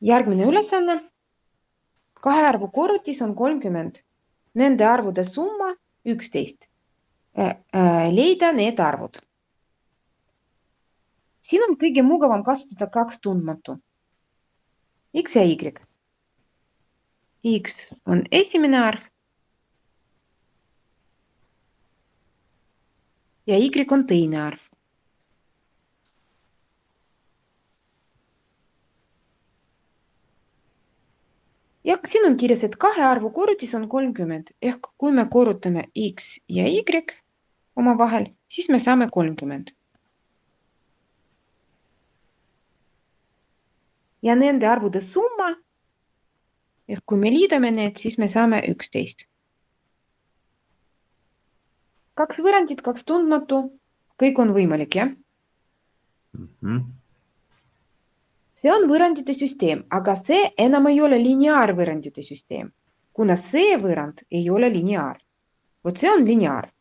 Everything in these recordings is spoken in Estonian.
Järgmine ülesanne. Kahe arvu korrutis on 30. Nende arvude summa 11. Leida need arvud. Siin on kõige mugavam kasutada kaks tundmatu. X ja Y. X on esimene arv ja Y on teine arv. Ja siin on kirjas, et kahe arvu korrutis on 30. Ehk kui me korrutame X ja Y omavahel, siis me saame 30. Ja nende arvude summa, ehk kui me liidame need, siis me saame 11. Kaks võrrandit, kaks tundmatu, kõik on võimalik, jah? See on võrrandite süsteem, aga see enam ei ole lineaarvõrrandite süsteem, kuna see võrrand ei ole lineaar. Vot see on lineaar,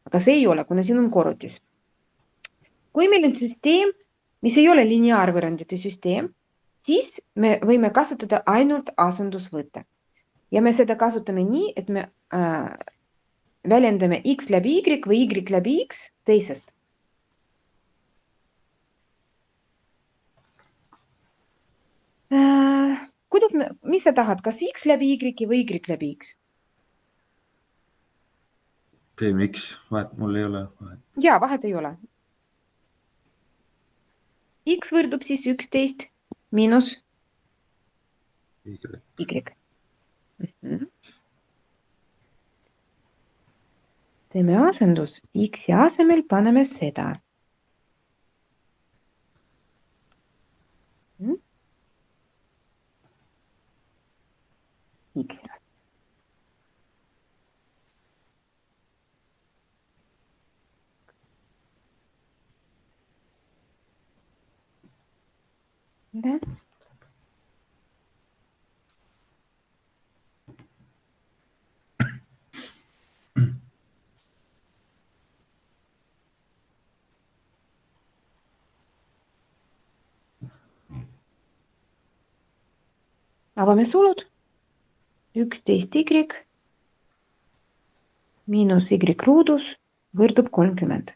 aga see ei ole, kuna siin on korrutis. Kui meil on süsteem, mis ei ole lineaarvõrrandite süsteem, siis me võime kasutada ainult asendusvõtte. Ja me seda kasutame nii, et me väljendame X läbi Y või Y läbi X teisest. Mis sa tahad, kas X läbi Y või Y läbi X? Teeme X, vahet mul ei ole. Jaa, vahet ei ole. X võrdub siis 11 miinus Y. Teeme asendus. X asemel paneme seda. X. Да. Avame sulud. 11Y miinus Y ruudus võrdub 30.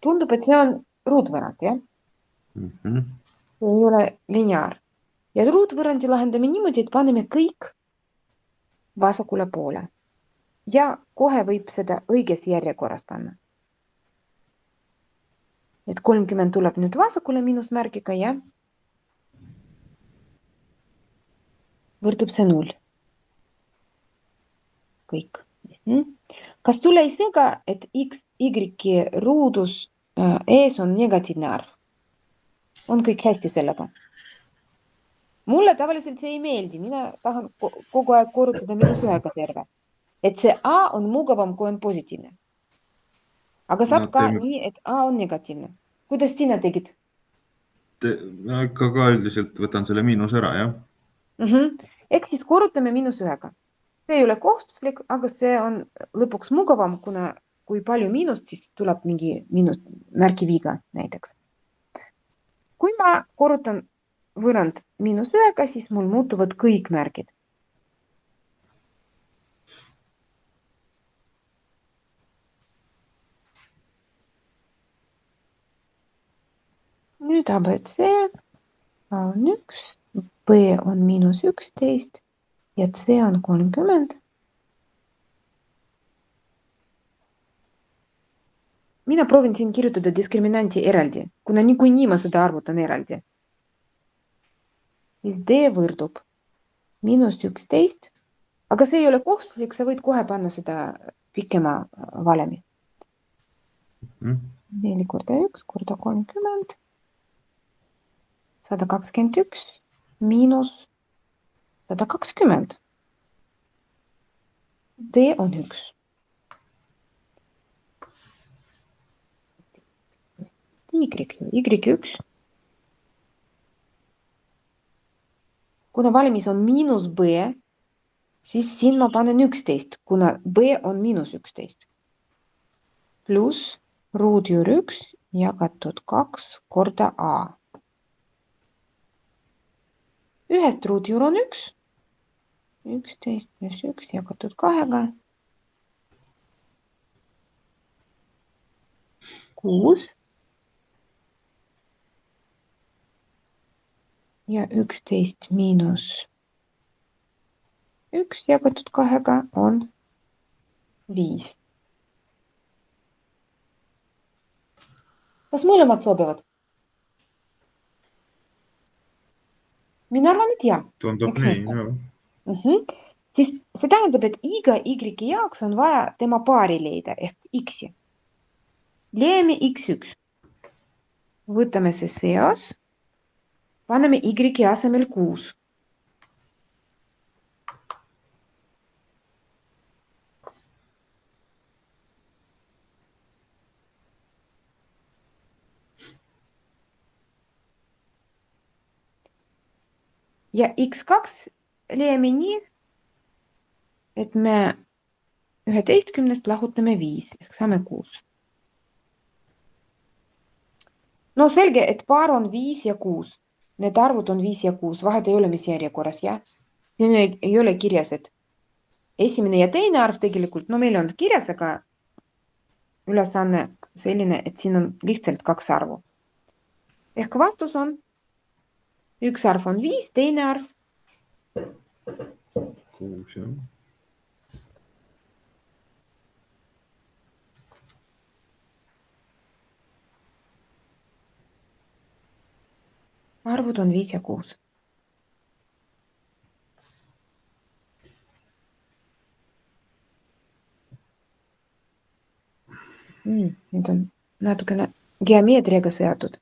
Tundub, et see on ruutvõrrand, jah? See ei ole lineaar. Ja ruutvõrrandi lahendame niimoodi, et paneme kõik vasakule poole. Ja kohe võib seda õiges järjekorras panna. Et 30 tuleb nüüd vasakule miinusmärgiga, jah? Võrdub see 0. Kõik. Kas sulle ei sega, et X, Y ruudus ees on negatiivne arv? On kõik hästi sellega? Mulle tavaliselt see ei meeldi. Mina tahan kogu aeg korrutada -1 terve. Et see A on mugavam, kui on positiivne. Aga saab ka nii, et A on negatiivne. Kuidas sina tegid? Ikka ka üldiselt võtan selle miinus ära, jah? Ehk siis korrutame -1. See ei ole kohustuslik, aga see on lõpuks mugavam, kuna kui palju miinust, siis tuleb mingi miinusmärgi viga näiteks. Kui ma korrutan võrrand -1, siis mul muutuvad kõik märgid. Nüüd ABC, A on 1, B on -11 ja C on 30. Mina proovin siin kirjutada diskriminanti eraldi, kuna niikuinii ma seda arvutan eraldi. Siis D võrdub -11, aga see ei ole kohustuslik, sa võid kohe panna seda pikema valemi. 4 korda 1 korda 30, 121 miinus 120. D on 1. Y1. Kuna valemis on miinus B, siis siin ma panen 11, kuna B on -11. pluss ruudjuur 1 jagatud 2 korda A. Ühest ruudjuur on 1. 11 pluss 1 jagatud 2. 6. Ja 11 miinus 1 jagatud 2 on 5. Kas mõlemad sobivad? Mina arvan, et jah. Tundub Eks nii, mõtle. jah. Siis see tähendab, et iga Y jaoks on vaja tema paari leida ehk X-i. Leiame X1. Võtame see seos. Paneme Y asemel 6. Ja X2 leiame nii, et me 11 lahutame 5 ehk saame 6. No selge, et paar on 5 ja 6. Need arvud on 5 ja 6. Vahet ei ole, mis järjekorras, jah? Siin ei ole kirjas, et esimene ja teine arv tegelikult, no meil on kirjas, aga ülesanne selline, et siin on lihtsalt 2 arvu. Ehk vastus on, üks arv on 5, teine arv 6, jah. arvud on 5 ja 6. Nüüd on natukene geomeetriaga seotud.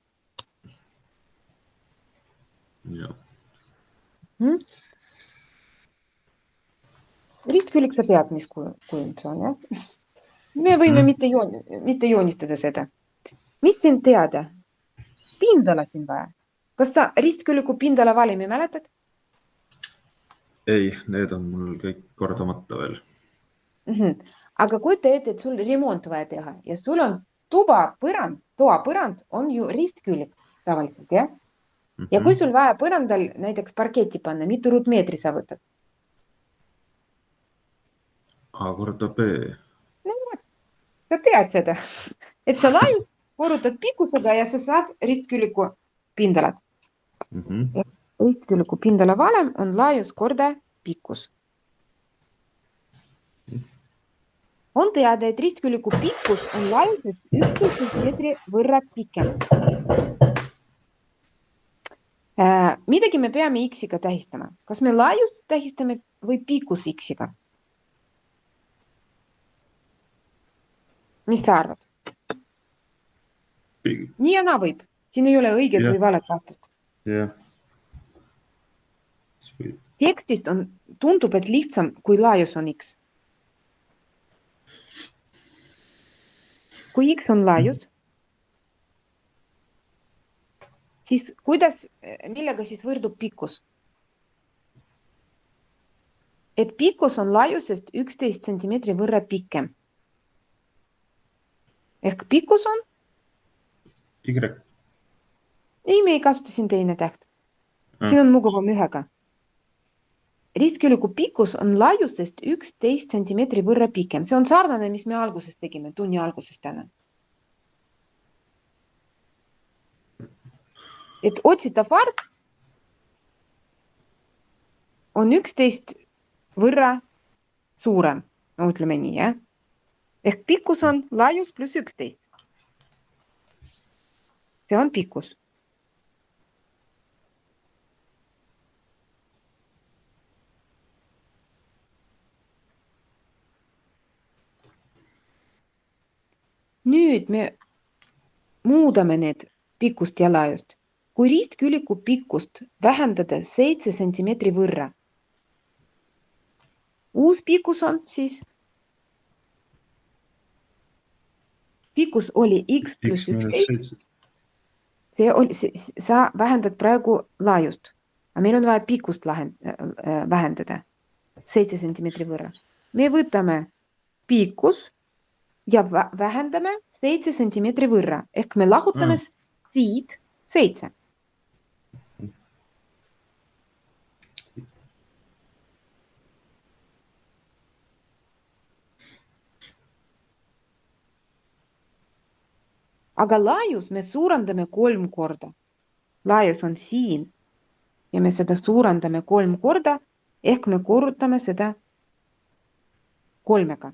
Jah. Ristkülg sa tead, mis kujund see on, jah? Me võime mitte joonistada seda. Mis siin teada? Pindala siin vaja. Kas sa ristkülgu pindala valimi mäletad? Ei, need on mul kõik kordamata veel. Aga kujuta ette, et sul remont vaja teha ja sul on toa põrand on ju ristkülg tavaliselt, jah? Ja kui sul vaja põrandal näiteks parketti panna, mitu ruutmeetri sa võtad? A korda B. No, sa tead seda, et sa laius korrutad pikkusega ja sa saad ristkülgu pindalat. Ristkülgu pindala valem on laius korda pikkus. On teada, et ristkülgu pikkus on laiusest 11 meetri võrra pikem. Midagi me peame X-iga tähistama. Kas me laiust tähistame või pikkus X-iga? Mis sa arvad? Nii ja naa võib. Siin ei ole õiget või valet vastust. Jah. Tekstist tundub, et lihtsam, kui laius on X. Kui X on laius, siis millega siis võrdub pikkus? Et pikkus on laiusest 11 centimeetri võrra pikem. Ehk pikkus on? Y. Ei, me ei kasuta siin teine täht. Siin on mugavam ühega. Ristkülgu pikkus on laiusest 11 centimeetri võrra pikem. See on sarnane, mis me alguses tegime, tunni alguses täna. Et otsitav arv on 11 võrra suurem. No ütleme nii, jah? Ehk pikkus on laius pluss 11. See on pikkus. Nüüd me muudame need pikkust ja laiust. Kui ristküliku pikkust vähendada 7 centimeetri võrra, uus pikkus on siis? Pikkus oli X pluss 11. Sa vähendad praegu laiust. Aga meil on vaja pikkust vähendada 7 centimeetri võrra. Me võtame pikkus ja vähendame 7 sentimeetri võrra. Ehk me lahutame siit 7. Aga laius me suurendame 3 korda. Laius on siin ja me seda suurendame 3 korda, ehk me korrutame seda 3-ga.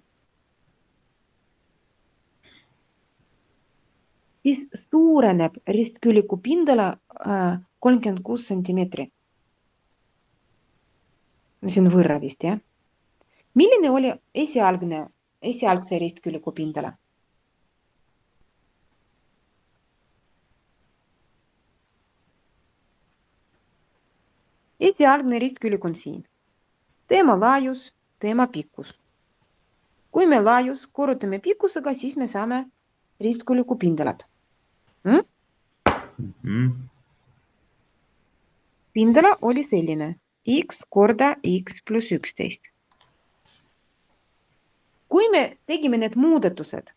Siis suureneb ristküliku pindala 36 sentimeetri. No see on võrra vist, jah? Milline oli esialgse ristküliku pindala? Esialgne ristkülik on siin. Teema laius, teema pikkus. Kui me laius korrutame pikkusega, siis me saame ristküliku pindalat. Pindala oli selline x korda x pluss 11. Kui me tegime need muudatused,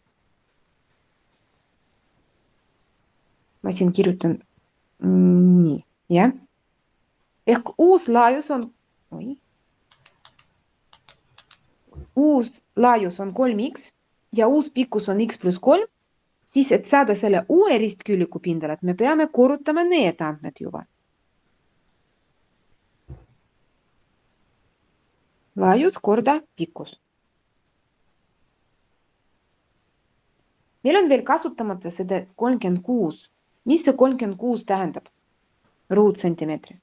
ma siin kirjutan nii, jah? Ehk uus laius on 3x ja uus pikkus on x pluss 3, siis et saada selle uue ristküliku pindalat, me peame korrutama need andmed juba. Laius korda pikkus. Meil on veel kasutamata seda 36. Mis see 36 tähendab? Ruutsentimeetri.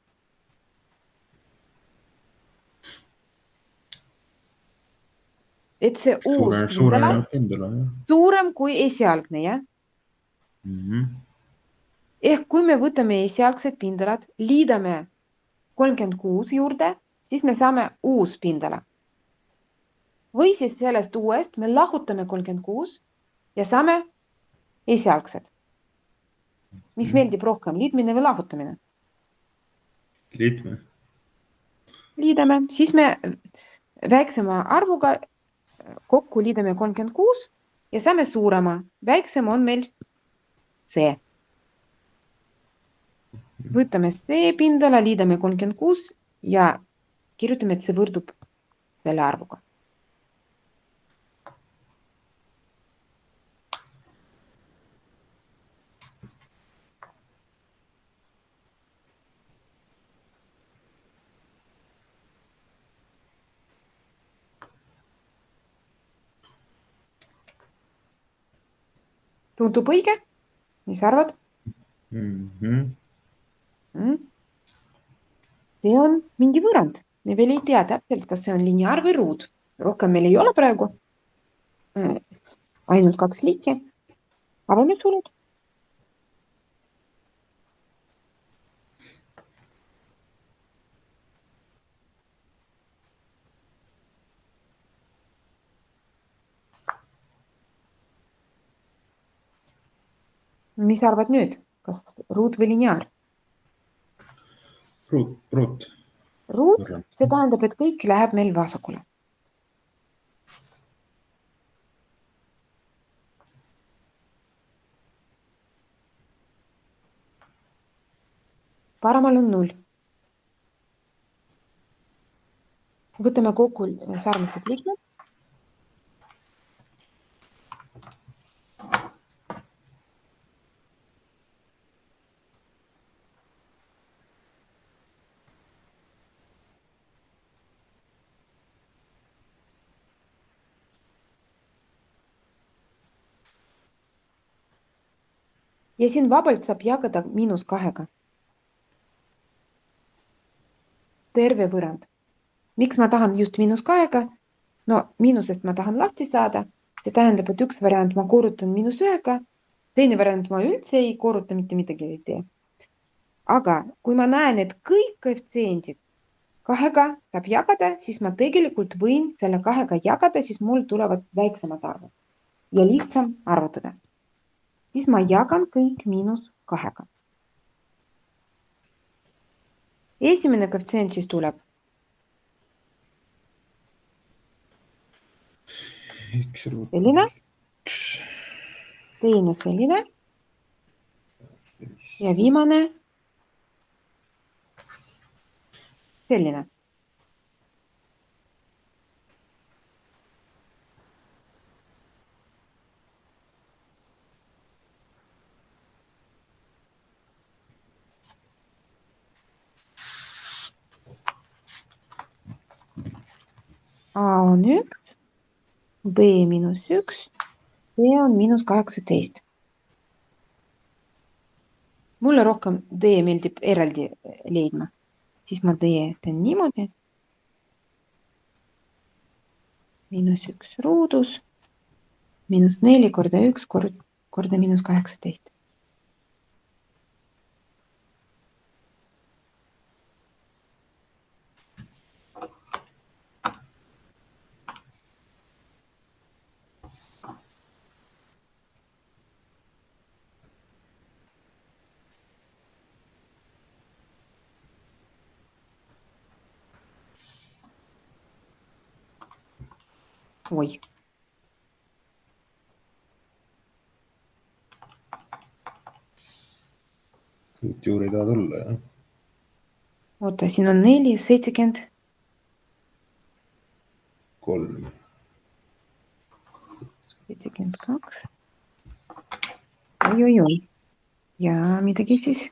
Et see uus pindala suurem kui esialgne, jah? Ehk kui me võtame esialgsed pindalad, liidame 36 juurde, siis me saame uus pindala. Või siis sellest uuest me lahutame 36 ja saame esialgsed. Mis meeldib rohkem, liitmine või lahutamine? Liitme. Liidame, siis me väiksema arvuga kokku liidame 36 ja saame suurema. Väiksem on meil see. Võtame see pindala, liidame 36 ja kirjutame, et see võrdub selle arvuga. Tundub õige? Mis arvad? See on mingi võrrand. Me veel ei tea täpselt, kas see on lineaar või ruut. Rohkem meil ei ole praegu. Ainult 2 liiki. Avame sulud. Mis arvad nüüd? Kas ruut või lineaar? Ruut. Ruut, see tähendab, et kõik läheb meil vasakule. Paremal on 0. Võtame kokku sarnased liikmed. Ja siin vabalt saab jagada -2. Terve võrrand. Miks ma tahan just -2? No miinusest ma tahan lahti saada. See tähendab, et üks variant ma korrutan -1, teine variant ma üldse ei korruta, mitte midagi ei tee. Aga kui ma näen, et kõik koefitsiendid 2-ga saab jagada, siis ma tegelikult võin selle 2-ga jagada, siis mul tulevad väiksemad arvud ja lihtsam arvutada. Siis ma jagan kõik -2-ga. Esimene koefitsient siis tuleb. Selline. teine selline ja viimane selline. A on 1, B -1, C on -18. Mulle rohkem D meeldib eraldi leidma. Siis ma D teen niimoodi. -1 ruudus, -4 korda 1 korda -18. Oi. Suurt juurde ei taha tulla, jah? Oota, siin on 4, 70. 3. 72. Oi. Ja midagi siis.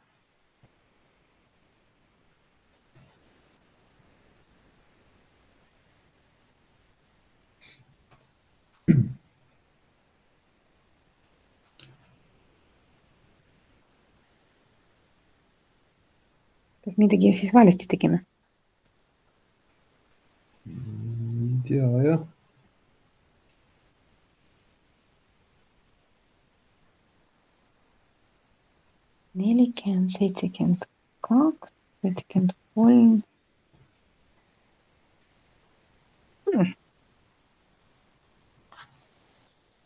Kas midagi siis valesti tegime? Ei tea, jah. Nelikümmend, 72, 73.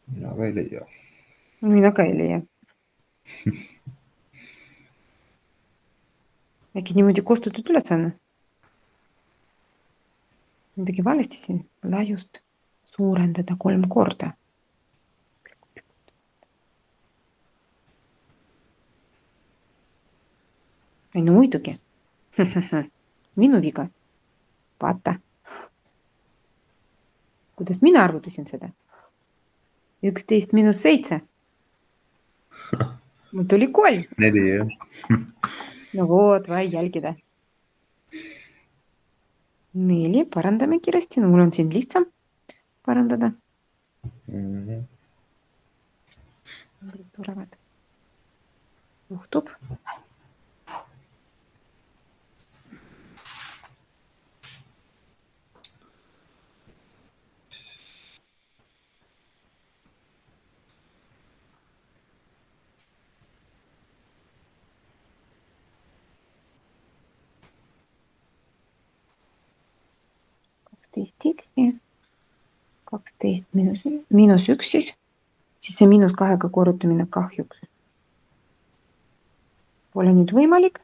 Mina ka ei leia. Mina ka ei leia. Äkki niimoodi kustutatud ülesanne? Midagi valesti siin. Laiust suurendada 3 korda. Ei no muidugi. Minu viga. Vaata. Kuidas mina arvutasin seda? 11 miinus 7. Mul tuli 3. 4, jah. No vot, vaja jälgida. 4, parandame kiiresti. No mul on siin lihtsam parandada. Tulevad. Juhtub. X, 12 miinus 1 siis see -2 korrutamine kahjuks pole nüüd võimalik.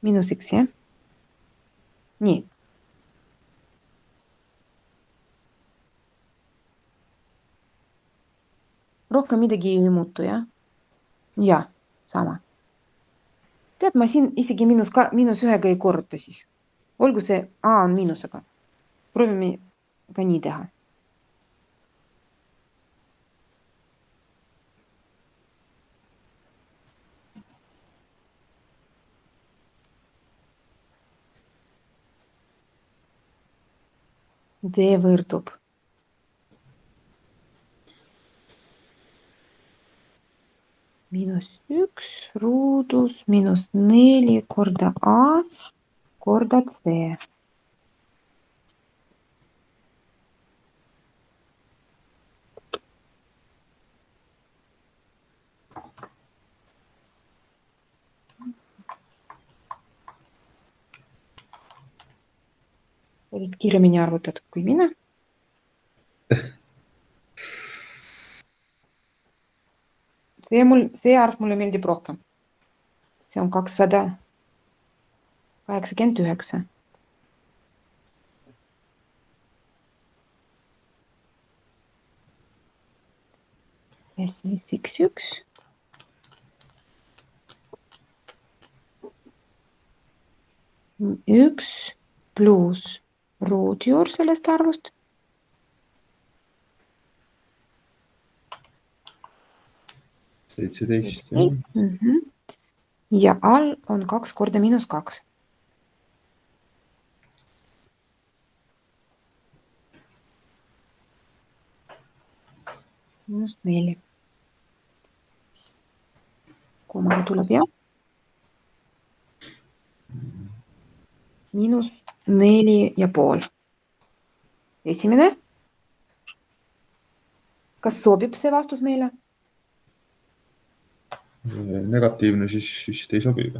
Miinus 1, jah? Nii. Rohkem midagi ei muutu, jah? Jah, sama. Tead, ma siin isegi -1 ei korruta siis. Olgu see A on miinusega. Proovime ka nii teha. D võrdub -1 ruudus -4 korda A korda C. Olid kiiremini arvutatud kui mina. See arv mulle meeldib rohkem. See on 289. ja siis x1 üks pluus ruutjuur sellest arvust 17. ja all on 2 korda -2. -4. Komaga tuleb jah. -4,5. Esimene. Kas sobib see vastus meile? Negatiivne siis vist ei sobi.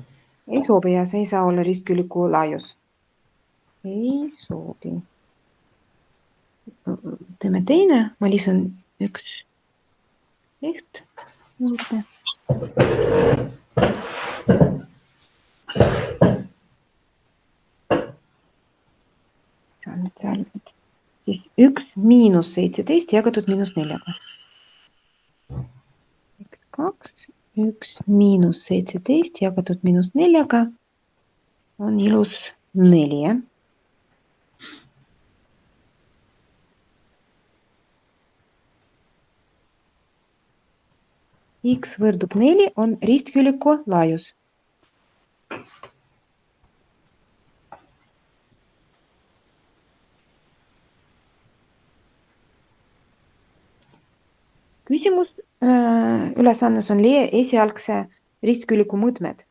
Ei sobi ja see ei saa olla ristkülliku laius. Ei sobi. Teeme teine. Ma lisan 1 leht juurde. See on nüüd seal. Siis 1 miinus 17 jagatud -4. 2, 1 miinus 17 jagatud -4 on ilus 4. X võrdub 4 on ristkülliku laius. Küsimus ülesannes on leia esialgse ristkülliku mõõtmed.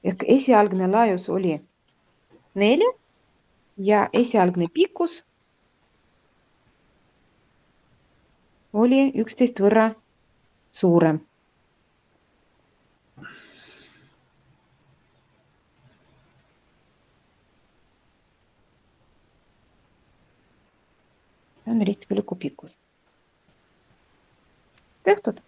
Ehk esialgne laius oli 4 ja esialgne pikkus oli 11 võrra suurem. See on ristkülliku pikkus. Tehtud.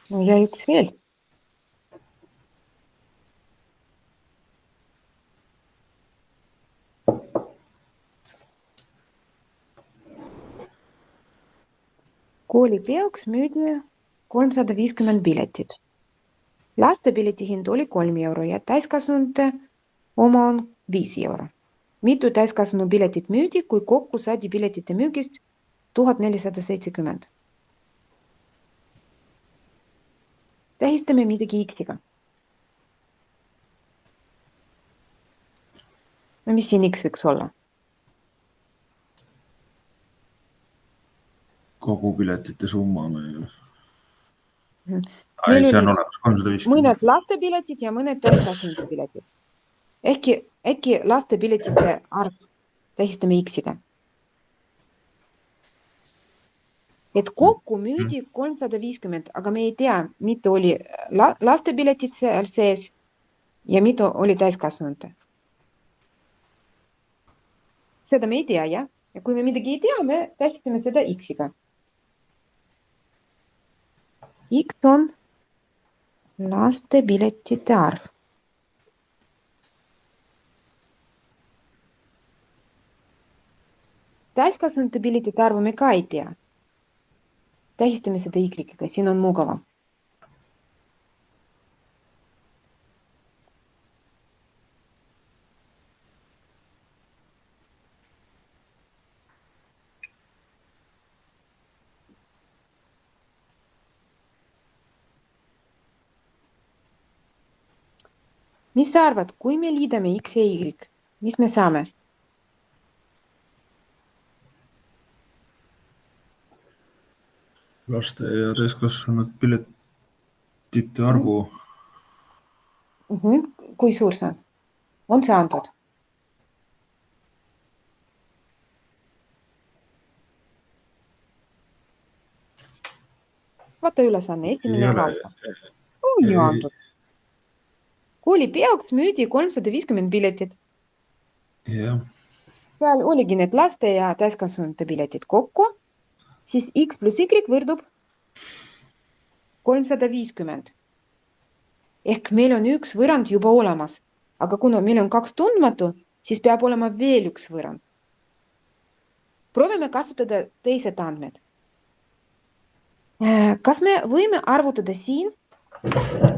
No ja üks veel. Koolipeoks müüdi 350 piletit. Laste pileti hind oli 3 euro ja täiskasvanute oma on 5 euro. Mitu täiskasvanu piletit müüdi, kui kokku saadi piletite müügist 1470. Tähistame midagi X-iga. No mis siin X võiks olla? Kogu piletite summa. Meil See on oli olemas 350. mõned laste piletid ja mõned täiskasvanute piletid. Äkki laste piletite arv tähistame X-iga. Et kokku müüdi 350, aga me ei tea, mitu oli laste piletid seal sees ja mitu oli täiskasvanute. Seda me ei tea, jah? Ja kui me midagi ei tea, me tähistame seda X-iga. X on laste piletite arv. Täiskasvanute piletite arvu me ka ei tea. Tähistame seda Y-ga, siin on mugavam. Mis sa arvad, kui me liidame X ja Y, mis me saame? Laste ja täiskasvanud piletite arvu. Kui suur see on? On see antud? Vaata ülesanne, esimene vaata. On ju antud. Koolipeoks müüdi 350 piletit. Jah. Seal oligi need laste ja täiskasvanute piletid kokku. Siis X plus Y võrdub 350. Ehk meil on üks võrrand juba olemas. Aga kuna meil on 2 tundmatu, siis peab olema veel üks võrrand. Proovime kasutada teised andmed. Kas me võime arvutada siin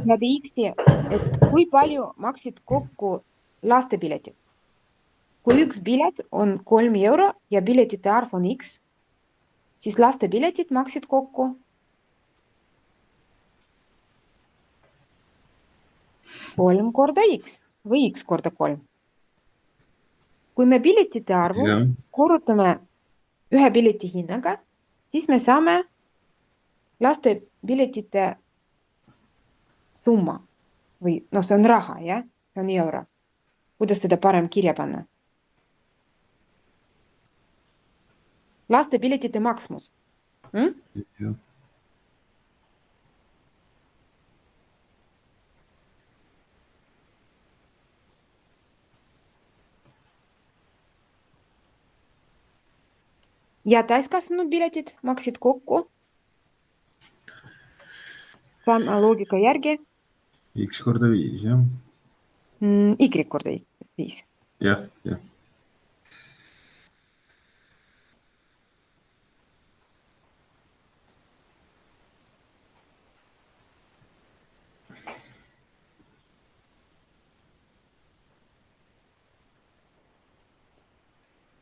läbi X-i, et kui palju maksid kokku lastepiletid? Kui üks pilet on 3 euro ja piletite arv on X, siis lastepiletid maksid kokku 3 korda X või X korda 3. Kui me piletite arvu Jah. korrutame ühe pileti hinnaga, siis me saame laste piletite summa või see on raha, jah? See on euro. Kuidas seda parem kirja panna? Laste piletite maksmus. Jah. Ja täiskasvanud piletid maksid kokku sama loogika järgi X korda 5, jah. Y korda 5. Jah, jah.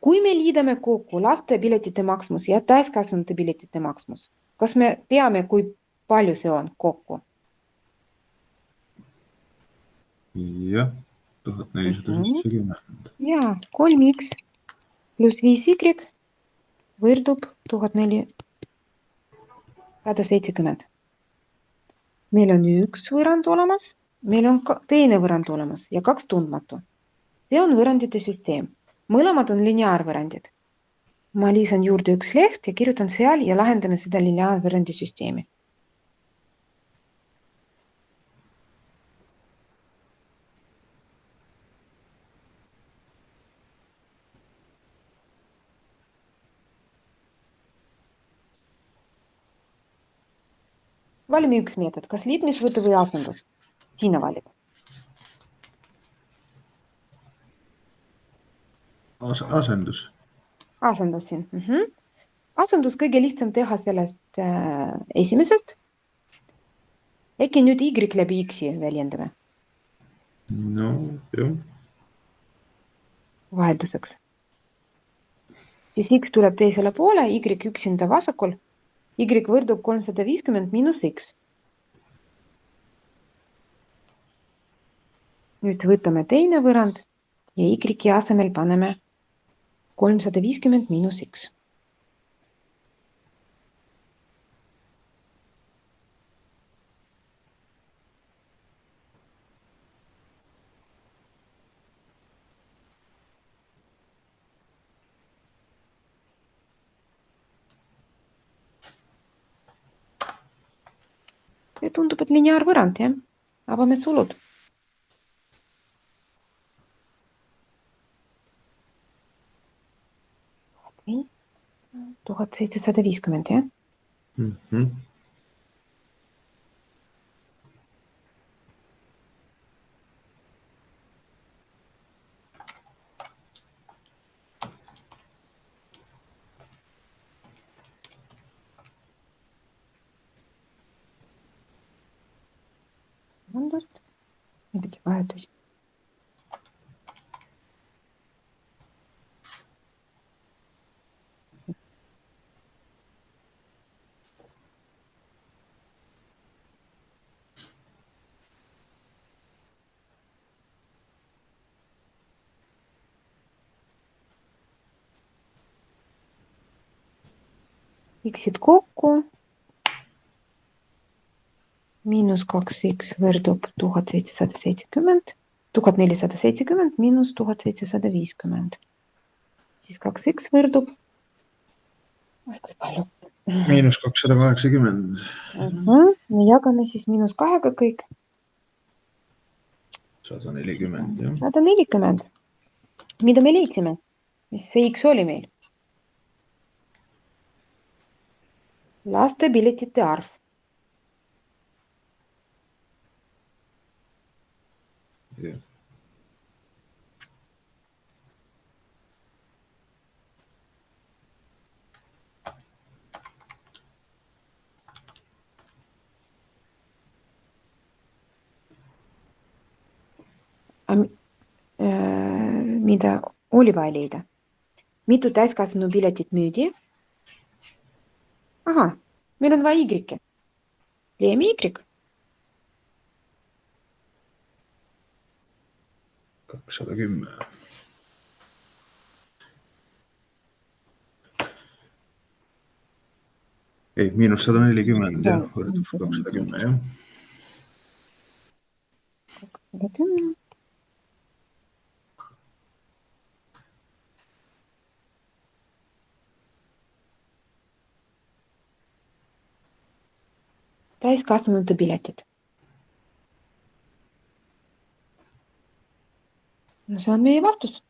Kui me liidame kokku laste piletite maksmus ja täiskasvanute piletite maksmus, kas me teame, kui palju see on kokku? Jah, 1470. Jaa, 3x pluss 5y võrdub 1470. Meil on üks võrrand olemas, meil on teine võrrand olemas ja 2 tundmatu. See on võrrandite süsteem. Mõlemad on lineaarvõrrandid. Ma lisan juurde üks leht ja kirjutan seal ja lahendame seda lineaarvõrrandi süsteemi. Valime üks meetod, kas liitmisvõte või asendus. Sina valid. Asendus. Asendus siin. Asendus kõige lihtsam teha sellest esimesest. Äkki nüüd Y läbi X-i väljendame. No, jah. Vahelduseks. Siis X tuleb teisele poole, Y üksinda vasakul. Y võrdub 350 miinus X. Nüüd võtame teine võrrand ja Y asemel paneme 350 miinus X. Ja tundub, et lineaarvõrand, jah? Avame sulud. Nii, 1750, jah? Vabandust, midagi vahetus. X-id kokku. Miinus 2x võrdub 1770, 1470 miinus 1750. Siis 2x võrdub. Kui palju? Miinus 280. Me jagame siis miinus 2-ga kõik. 140, jah. 140. Mida me liitsime? Mis see X oli meil? Laste piletite arv. Jah. Mida oli vaja leida? Mitu täiskasvanu piletit müüdi? Ahah, meil on vaja Y. Leiame Y. 210. Ei, -140 jah, võrdub 210 jah. 210. Täiskasvanute piletid. No see on meie vastus.